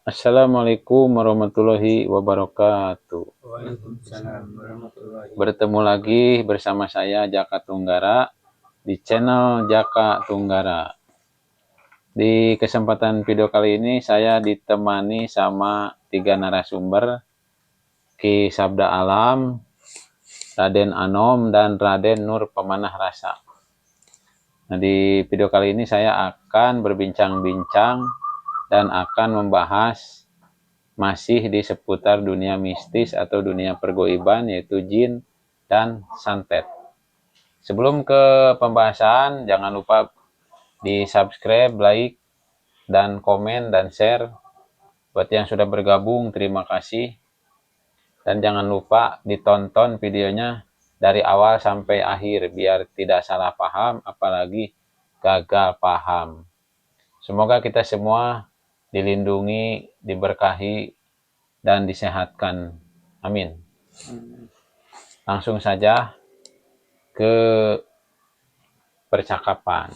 Assalamualaikum warahmatullahi wabarakatuh. Waalaikumsalam warahmatullahi Bertemu lagi bersama saya Jaka Tunggara di channel Jaka Tunggara. Di kesempatan video kali ini saya ditemani sama 3 narasumber, Ki Sabda Alam, Raden Anom, dan Raden Nur Pemanah Rasa. Nah, di video kali ini saya akan berbincang-bincang dan akan membahas masih di seputar dunia mistis atau dunia pergoiban, yaitu jin dan santet. Sebelum ke pembahasan, jangan lupa di subscribe, like, dan komen, dan share. Buat yang sudah bergabung, terima kasih. Dan jangan lupa ditonton videonya dari awal sampai akhir, biar tidak salah paham, apalagi gagal paham. Semoga kita semua dilindungi, diberkahi, dan disehatkan. Amin. Langsung saja ke percakapan.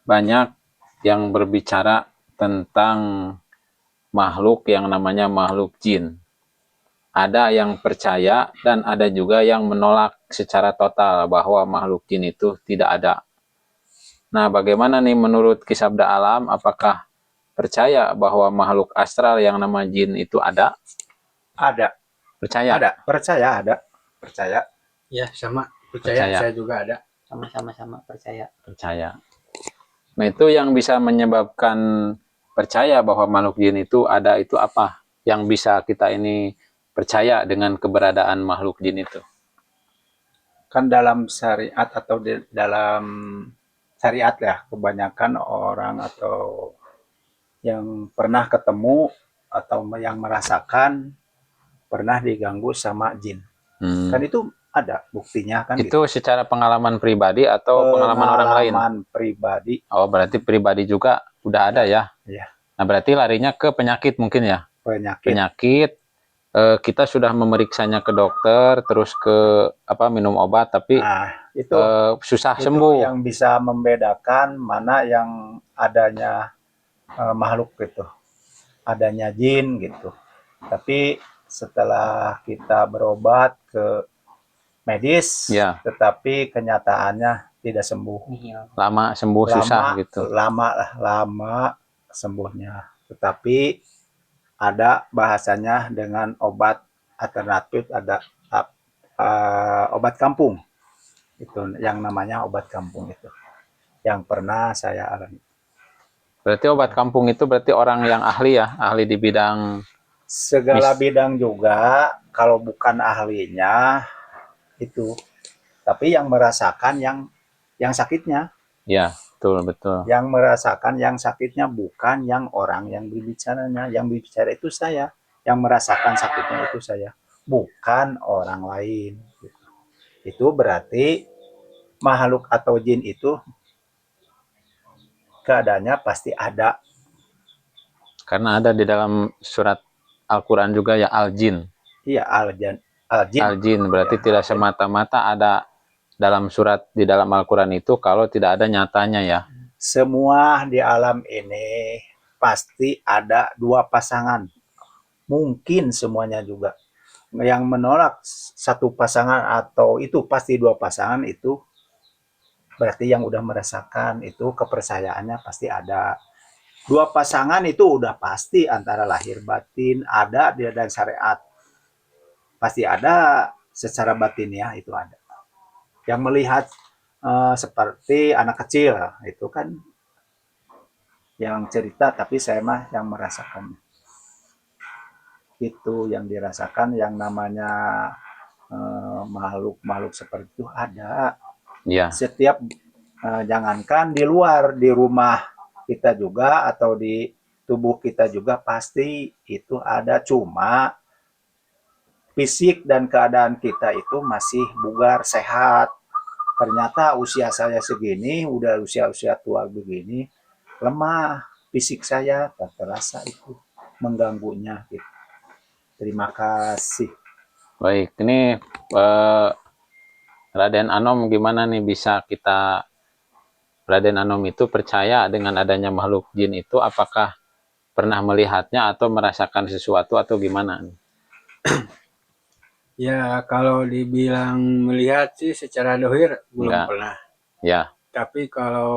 Banyak yang berbicara tentang makhluk yang namanya makhluk jin. Ada yang percaya dan ada juga yang menolak secara total bahwa makhluk jin itu tidak ada. Nah, bagaimana nih menurut Ki Sabda Alam? Apakah percaya bahwa makhluk astral yang nama jin itu ada? Ada, Percaya? ada, percaya. Ya, sama, percaya. Saya juga ada. Sama-sama percaya. Percaya. Nah, itu yang bisa menyebabkan percaya bahwa makhluk jin itu ada, itu apa? Yang bisa kita ini percaya dengan keberadaan makhluk jin itu? Kan dalam syariat atau dalam syariat ya, kebanyakan orang atau yang pernah ketemu atau yang merasakan pernah diganggu sama jin. Kan itu ada buktinya kan Itu gitu. secara pengalaman pribadi atau pengalaman orang lain? Pengalaman pribadi. Oh, berarti pribadi juga udah ada ya? Iya. Nah, berarti larinya ke penyakit mungkin ya? Penyakit. Kita sudah memeriksanya ke dokter, terus ke minum obat, tapi itu susah itu sembuh. yang bisa membedakan mana yang adanya makhluk gitu, adanya jin gitu. Tapi setelah kita berobat ke medis, Ya, tetapi kenyataannya tidak sembuh. lama sembuh, susah gitu. Lama sembuhnya. Tetapi ada bahasanya dengan obat alternatif, ada obat kampung. Itu yang namanya obat kampung itu. Yang pernah saya alami. Berarti obat kampung itu berarti orang yang ahli ya, ahli di bidang segala bidang juga, kalau bukan ahlinya itu, tapi yang merasakan yang sakitnya. Ya, betul. Yang merasakan yang sakitnya bukan yang orang yang berbicaranya. Yang berbicara itu saya, yang merasakan sakitnya itu saya, bukan orang lain. Itu berarti makhluk atau jin itu keadaannya pasti ada. Karena ada di dalam surat Al-Quran juga ya, al-jin. Iya, al-jin. Al-jin berarti tidak semata-mata ada dalam surat di dalam Al-Quran itu kalau tidak ada nyatanya ya. Semua di alam ini pasti ada dua pasangan. Mungkin semuanya juga. Yang menolak satu pasangan atau itu pasti dua pasangan, itu berarti yang udah merasakan itu kepercayaannya pasti ada. Dua pasangan itu udah pasti antara lahir batin ada di dalam syariat. Pasti ada secara batin ya, itu ada. Yang melihat seperti anak kecil itu kan yang cerita, tapi saya mah yang merasakan. Itu yang dirasakan, yang namanya makhluk-makhluk seperti itu ada. Ya. Setiap jangankan di luar, di rumah kita juga atau di tubuh kita juga pasti itu ada. Cuma fisik dan keadaan kita itu masih bugar, sehat. Ternyata usia saya segini, udah usia-usia tua begini, lemah fisik saya, tak terasa itu mengganggunya gitu. Terima kasih. Baik, ini Raden Anom gimana nih bisa kita Raden Anom itu percaya dengan adanya makhluk jin itu, apakah pernah melihatnya atau merasakan sesuatu atau gimana? Ya, kalau dibilang melihat sih secara dohir belum Enggak. pernah. Ya, Tapi kalau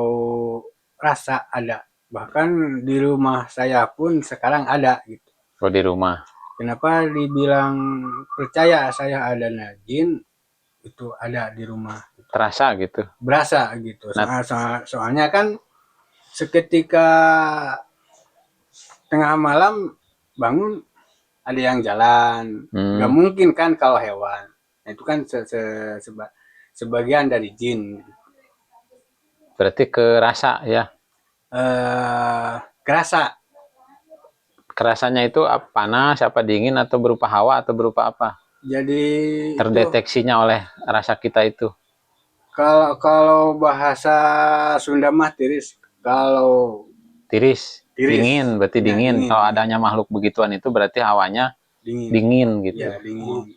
rasa ada. Bahkan di rumah saya pun sekarang ada gitu. kalau di rumah. Kenapa dibilang percaya saya ada jin? Itu ada di rumah. Terasa gitu. Berasa gitu. Soalnya kan seketika tengah malam bangun ada yang jalan. Nggak mungkin kan kalau hewan. Nah, itu kan sebagian dari jin. Berarti kerasa ya. Kerasa. Kerasanya itu panas, apa dingin, atau berupa hawa, atau berupa apa? Jadi Terdeteksinya oleh rasa kita itu. Kalau bahasa Sunda mah tiris. Kalau Tiris, Tiris. dingin, berarti Ya, dingin. dingin. Kalau adanya makhluk begituan itu berarti hawanya dingin gitu. Ya, dingin.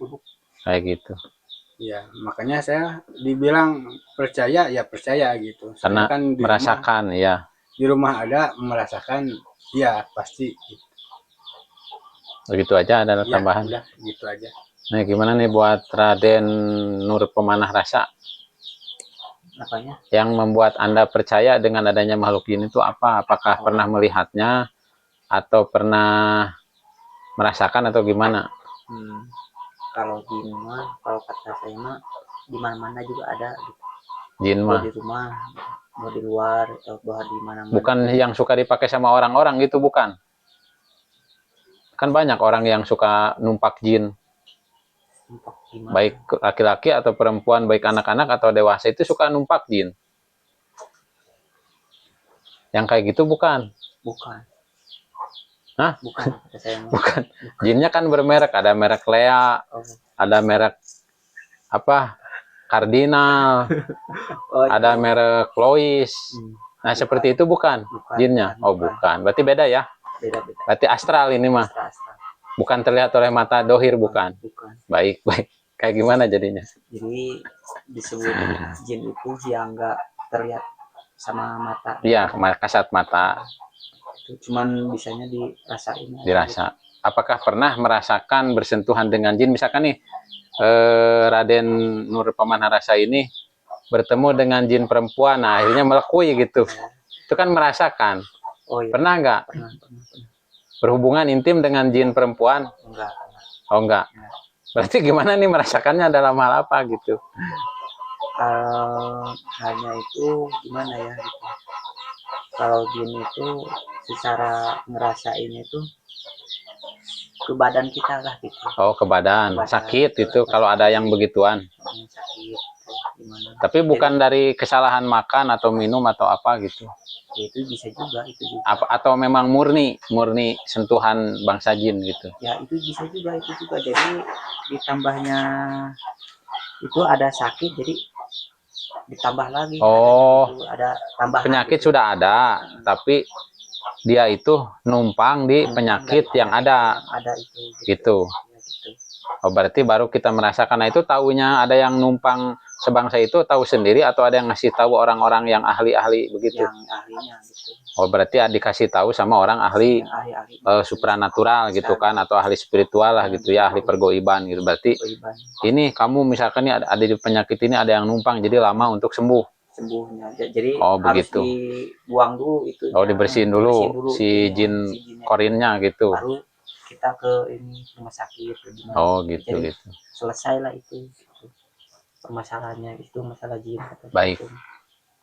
Kayak gitu. Ya, makanya saya dibilang percaya ya percaya gitu. Karena Saya kan merasakan ya. di rumah ada merasakan ya pasti gitu. Begitu aja, ada Ya, tambahan. udah gitu aja. Nah, gimana nih buat Raden Nur Pemanah Rasa? Apanya? Yang membuat Anda percaya dengan adanya makhluk jin itu apa? Apakah pernah melihatnya atau pernah merasakan atau gimana? Kalau jin mah, kalau kata saya mah di mana-mana juga ada gitu. Jin Mau mah di rumah, mau di luar, atau di mana-mana. bukan yang suka dipakai sama orang-orang gitu, bukan? Kan banyak orang yang suka numpak jin, baik laki-laki atau perempuan, baik anak-anak atau dewasa itu suka numpak jin. Yang kayak gitu bukan? Bukan. Hah? Bukan kata saya mah. Bukan. Jinnya kan bermerek, ada merek Lea, ada merek apa? Kardinal, ada merek Lois. Nah, seperti itu bukan jinnya? Oh, bukan. Berarti beda ya? Beda-beda. Berarti astral ini mah. Astral. Bukan terlihat oleh mata dohir, bukan? Bukan. Baik, baik. Kayak gimana jadinya? Jadi disebut jin itu yang enggak terlihat sama mata. Iya, kasat mata. Itu cuman bisanya dirasain. Dirasa. Apakah pernah merasakan bersentuhan dengan jin? Misalkan nih, Raden Nur Pemanah Rasa ini bertemu dengan jin perempuan, nah akhirnya melekui gitu. Itu kan merasakan. Oh, iya. Pernah nggak? Pernah. Berhubungan intim dengan jin perempuan? Enggak. Oh, enggak. Berarti gimana nih merasakannya dalam hal apa gitu? Hanya itu gimana ya gitu. Kalau jin itu secara ngerasainnya itu ke badan kita lah gitu. Oh, ke badan. Sakit itu kalau ada yang begituan. Sakit gimana. Tapi bukan dari kesalahan makan atau minum atau apa gitu. Ya, itu bisa juga, itu juga. Atau memang murni sentuhan bangsa jin gitu. Ya, itu bisa juga, itu juga. Jadi ditambahnya itu ada sakit, jadi ditambah lagi. Oh, ada tambahan. Penyakit gitu. sudah ada, tapi dia itu numpang di penyakit yang ada. Ada itu. Gitu. Ya, gitu. Oh, berarti baru kita merasakan. Nah, itu taunya ada yang numpang sebangsa itu tahu sendiri atau ada yang ngasih tahu orang-orang yang ahli-ahli begitu? Yang ahlinya gitu. Oh, berarti dikasih tahu sama orang ahli supranatural gitu kan, atau ahli spiritual lah gitu ya, ahli pergoiban gitu. Berarti ini kamu misalkan nih ada di penyakit ini ada yang numpang, jadi lama untuk sembuhnya. Jadi harus begitu. Dibuang dulu itu. Oh, dibersihin dulu si jin korinnya gitu. Baru kita ke rumah sakit. Oh, gitu. Jadi, gitu. Selesai lah itu. Permasalahannya itu masalah jin. Baik.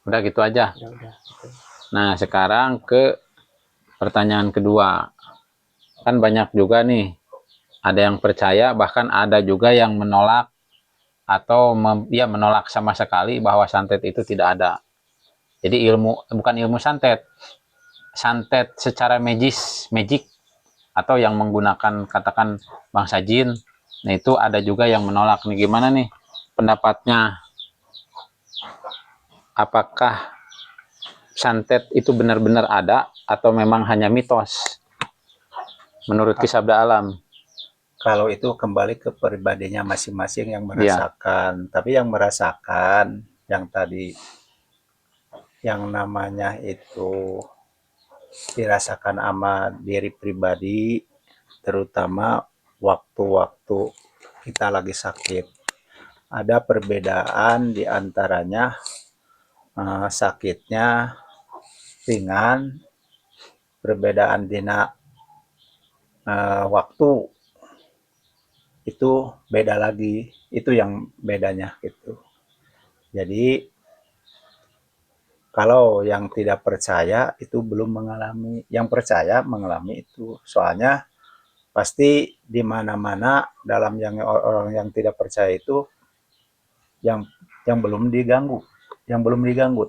Udah gitu aja. Udah, gitu. Nah, sekarang ke pertanyaan kedua. Kan banyak juga nih. Ada yang percaya, bahkan ada juga yang menolak atau menolak sama sekali bahwa santet itu tidak ada. Jadi bukan ilmu santet. Santet secara magic atau yang menggunakan katakan bangsa jin. Nah, itu ada juga yang menolak nih. Gimana nih pendapatnya? Apakah santet itu benar-benar ada atau memang hanya mitos menurut Kisabda Alam? Kalau itu kembali ke pribadinya masing-masing yang merasakan. Tapi yang merasakan yang tadi yang namanya itu dirasakan sama diri pribadi, terutama waktu-waktu kita lagi sakit. Ada perbedaan di antaranya sakitnya ringan, perbedaan dina waktu itu beda lagi, itu yang bedanya gitu. Jadi kalau yang tidak percaya itu belum mengalami, yang percaya mengalami itu. Soalnya pasti di mana-mana dalam yang orang yang tidak percaya itu yang belum diganggu,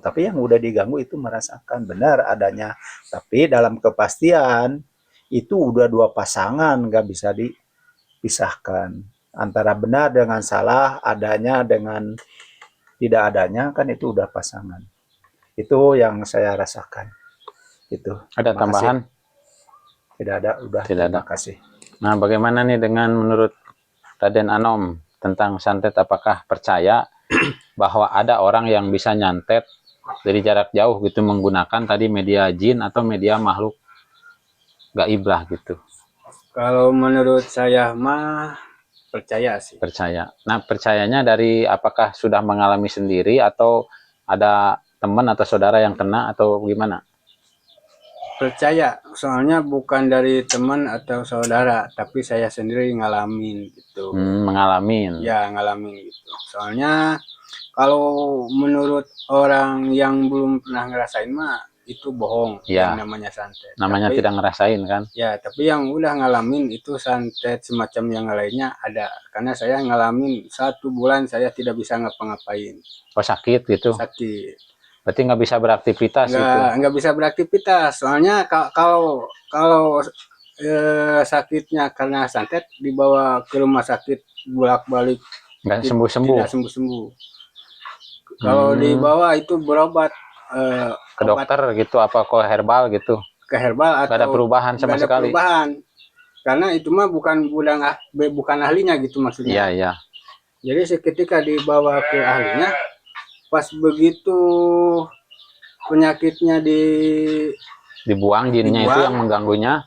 tapi yang udah diganggu itu merasakan benar adanya. Tapi dalam kepastian itu udah dua pasangan, nggak bisa dipisahkan antara benar dengan salah, adanya dengan tidak adanya, kan itu udah pasangan. Itu yang saya rasakan. Itu. Ada Terima tambahan? kasih. Tidak ada, udah. Tidak ada. Terima kasih. Nah, bagaimana nih dengan menurut Raden Anom tentang santet? Apakah percaya bahwa ada orang yang bisa nyantet dari jarak jauh gitu menggunakan tadi media jin atau media makhluk gaib lah gitu? Kalau menurut saya mah percaya sih. Percaya. Nah, percayanya dari apakah sudah mengalami sendiri atau ada teman atau saudara yang kena atau gimana? Percaya, soalnya bukan dari teman atau saudara, tapi saya sendiri ngalamin gitu. Mengalamin. Ya, ngalamin gitu. Soalnya kalau menurut orang yang belum pernah ngerasain mah itu bohong, Ya. yang namanya santet. Namanya tapi, tidak ngerasain kan? Ya, tapi yang udah ngalamin itu santet semacam yang lainnya ada. Karena saya ngalamin 1 bulan saya tidak bisa ngapa-ngapain. Oh, sakit gitu? Sakit. Berarti nggak bisa beraktivitas gitu? Nggak bisa beraktivitas. Soalnya kalau sakitnya karena santet dibawa ke rumah sakit bolak-balik Nggak sembuh-sembuh? tidak sembuh-sembuh. Kalau dibawa itu berobat ke dokter gitu, apa ke herbal gitu? Ke herbal atau nggak ada perubahan sama nggak ada sekali? perubahan. Karena itu mah bukan ahlinya gitu maksudnya. Iya, iya. Jadi seketika dibawa ke ahlinya, pas begitu penyakitnya Dibuang jinnya itu yang mengganggunya?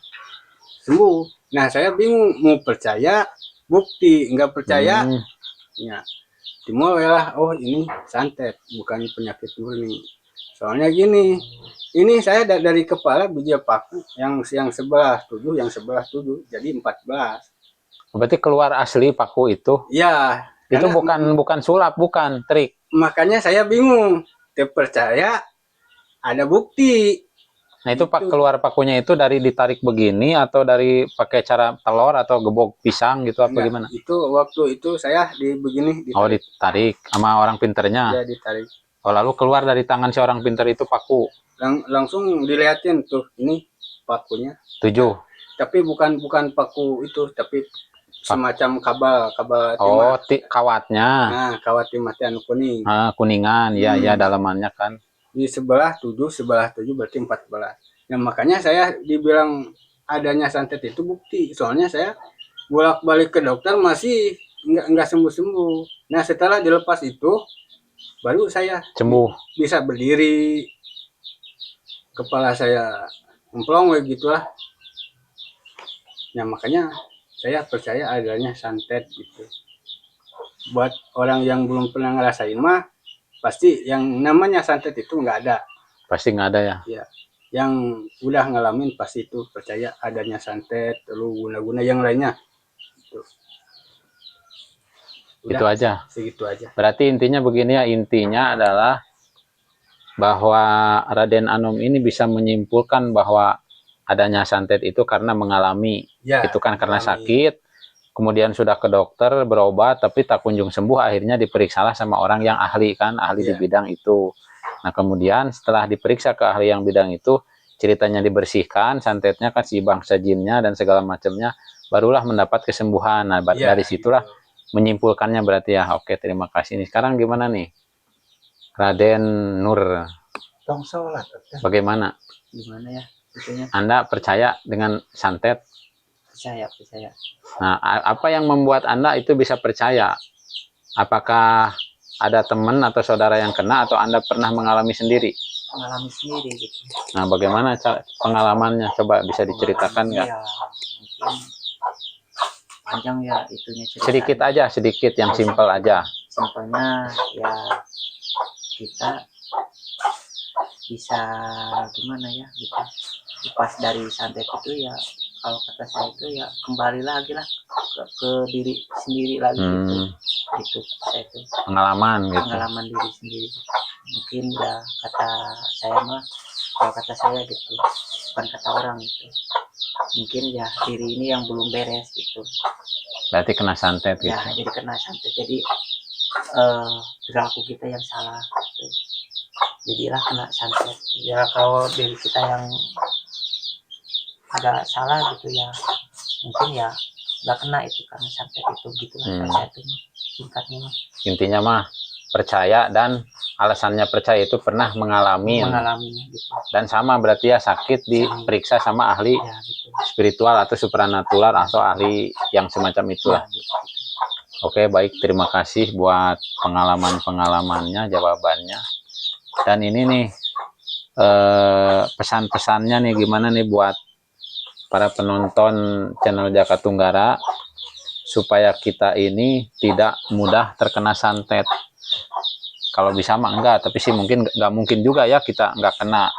sembuh. Nah, saya bingung mau percaya bukti, nggak percaya. Ya, dimulailah, oh ini santet, bukan penyakit murni. Soalnya gini, ini saya dari kepala biji paku yang sebelah 7, jadi 14. Berarti keluar asli paku itu? Ya. Itu bukan sulap, bukan trik. Makanya saya bingung, terpercaya ada bukti. Nah, itu pak keluar pakunya itu dari ditarik begini atau dari pakai cara telur atau gebok pisang gitu apa gimana? Itu waktu itu saya begini ditarik. Oh, ditarik sama orang pinternya. Ya, ditarik. Oh, lalu keluar dari tangan si orang pinter itu paku. Langsung dilihatin tuh, ini pakunya. 7. Tapi bukan paku itu, tapi semacam kabel oh, kawatnya. Nah, kawat timah anu kuning. Kuningan, ya ya dalamannya kan. Di sebelah 7 berarti 14. Nah, makanya saya dibilang adanya santet itu bukti. Soalnya saya bolak-balik ke dokter masih nggak sembuh-sembuh. Nah, setelah dilepas itu baru saya sembuh, bisa berdiri, kepala saya emplong gitulah. Nah, makanya saya percaya adanya santet gitu. Buat orang yang belum pernah ngerasain mah pasti yang namanya santet itu nggak ada. Pasti nggak ada ya? Ya, yang udah ngalamin pasti itu percaya adanya santet, lalu guna-guna yang lainnya. Itu aja. Segitu aja. Berarti intinya begini ya, intinya adalah bahwa Raden Anom ini bisa menyimpulkan bahwa adanya santet itu karena mengalami, ya, itu kan karena sakit, kemudian sudah ke dokter berobat tapi tak kunjung sembuh, akhirnya diperiksalah sama orang yang ahli kan, ahli di bidang itu. Nah, kemudian setelah diperiksa ke ahli yang bidang itu, ceritanya dibersihkan, santetnya kan si bangsa jinnya dan segala macamnya, barulah mendapat kesembuhan. Nah, dari situlah menyimpulkannya berarti ya. Oke, terima kasih. Nih sekarang gimana nih Raden Nur? Bagaimana? Gimana ya? Itunya. Anda percaya dengan santet? Percaya. Nah, apa yang membuat Anda itu bisa percaya? Apakah ada teman atau saudara yang kena atau Anda pernah mengalami sendiri? mengalami sendiri gitu. Nah, bagaimana pengalamannya? Coba bisa diceritakan nggak? Ya mungkin panjang ya itunya cerita. Sedikit aja, sedikit yang simpel aja. Simpelnya ya kita bisa gimana ya gitu. Lepas dari santet itu ya kalau kata saya itu ya kembali lagi lah ke diri sendiri lagi gitu. Gitu saya itu. Pengalaman gitu. Pengalaman diri sendiri. Mungkin ya kata saya mah kalau kata saya gitu bukan kata orang gitu. Mungkin ya diri ini yang belum beres gitu. Berarti kena santet gitu. Ya jadi kena santet jadi perilaku kita yang salah gitu. Jadilah kena santet ya kalau diri kita yang agak salah gitu ya mungkin ya nggak kena itu karena santet itu gitulah saya itu singkatnya mah. Intinya mah percaya, dan alasannya percaya itu pernah mengalaminya gitu. Dan sama berarti ya sakit diperiksa sama ahli Ya, gitu. spiritual atau supranatural atau ahli yang semacam itulah. Ya, gitu. Oke, baik, terima kasih buat pengalamannya, jawabannya. Dan ini nih pesan-pesannya nih gimana nih buat para penonton channel Jaka Tunggara supaya kita ini tidak mudah terkena santet. Kalau bisa mah enggak, tapi sih mungkin nggak mungkin juga ya kita nggak kena.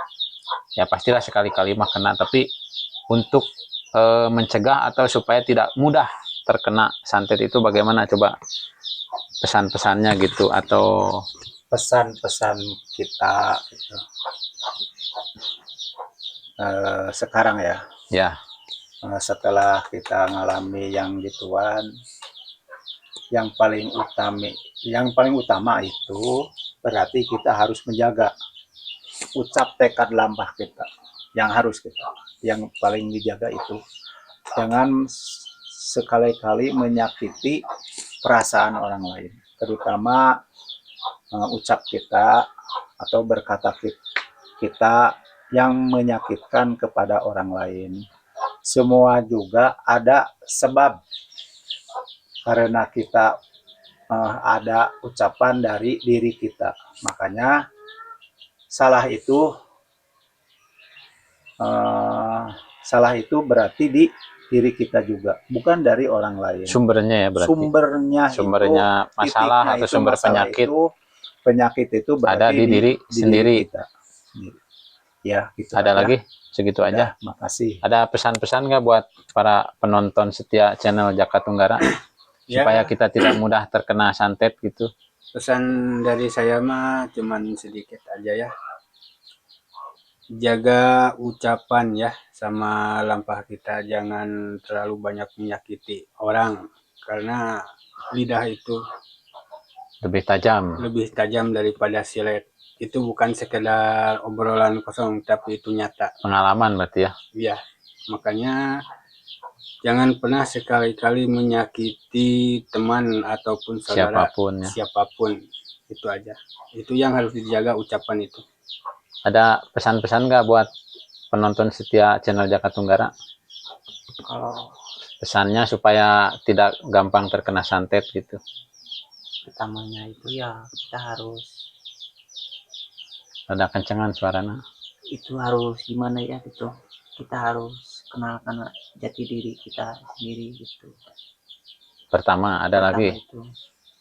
Ya pastilah sekali-kali mah kena, tapi untuk mencegah atau supaya tidak mudah terkena santet itu bagaimana, coba pesan-pesannya gitu atau Pesan-pesan kita gitu. Sekarang ya setelah kita ngalami yang gituan, yang paling utama itu berarti kita harus menjaga ucap tekad lampah kita yang paling dijaga itu. Jangan sekali-kali menyakiti perasaan orang lain, terutama ucap kita atau berkata kita yang menyakitkan kepada orang lain. Semua juga ada sebab karena kita ada ucapan dari diri kita. Makanya salah itu berarti di diri kita juga, bukan dari orang lain. Sumbernya ya berarti. Sumbernya masalah atau sumber penyakit itu berarti ada di diri sendiri. Kita. Ya, gitu. Ada aja. Lagi segitu aja. Makasih. Ada pesan-pesan nggak buat para penonton setia channel Jaka Tunggara supaya kita tidak mudah terkena santet gitu? Pesan dari saya mah cuman sedikit aja ya. Jaga ucapan ya sama lampah kita, jangan terlalu banyak menyakiti orang karena lidah itu lebih tajam daripada silet. Itu bukan sekedar obrolan kosong, tapi itu nyata. Pengalaman berarti ya? Iya, makanya jangan pernah sekali-kali menyakiti teman ataupun saudara siapapun. Itu aja. Itu yang harus dijaga, ucapan itu. Ada pesan-pesan nggak buat penonton setia channel Jaka Tunggara? Kalau pesannya supaya tidak gampang terkena santet gitu. Pertamanya itu ya kita harus ada kencengan suaranya. Itu harus gimana ya gitu. Kita harus kenal karena jati diri kita sendiri gitu. Pertama lagi. Itu.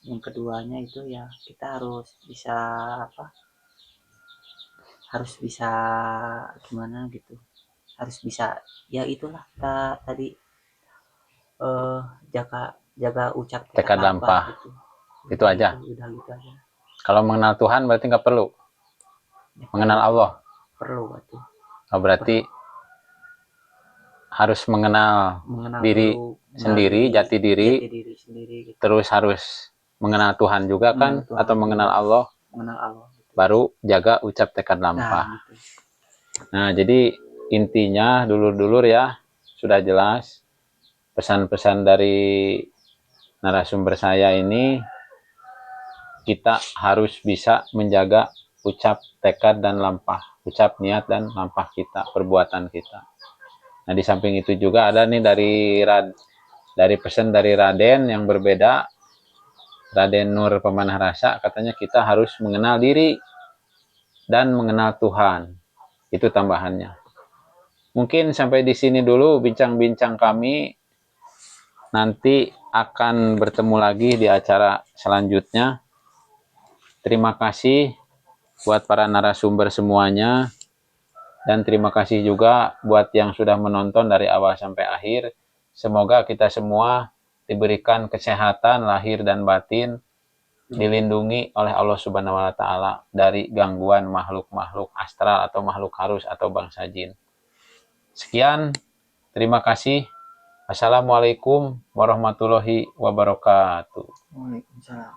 Yang keduanya itu ya kita harus bisa harus bisa gimana gitu, harus bisa ya itulah tadi jaga ucap tekad lampah gitu. Itu aja. Udah gitu aja. Kalau mengenal Tuhan berarti nggak perlu ya, mengenal Allah perlu berarti. Berarti harus mengenal diri sendiri, jati diri sendiri gitu. Terus harus mengenal Tuhan juga kan, Tuhan atau mengenal Allah gitu. Baru jaga ucap tekad lampah. Gitu. Nah, jadi intinya dulur-dulur ya sudah jelas pesan-pesan dari narasumber saya ini, kita harus bisa menjaga ucap tekad dan lampah, ucap niat dan lampah kita, perbuatan kita. Nah, di samping itu juga ada nih dari pesan dari Raden yang berbeda. Raden Nur Pemanah Rasa katanya kita harus mengenal diri. dan mengenal Tuhan. Itu tambahannya. Mungkin sampai di sini dulu bincang-bincang kami. Nanti akan bertemu lagi di acara selanjutnya. Terima kasih buat para narasumber semuanya. Dan terima kasih juga buat yang sudah menonton dari awal sampai akhir. Semoga kita semua diberikan kesehatan lahir dan batin, dilindungi oleh Allah Subhanahu wa taala dari gangguan makhluk-makhluk astral atau makhluk halus atau bangsa jin. Sekian, terima kasih. Assalamualaikum warahmatullahi wabarakatuh. Waalaikumsalam.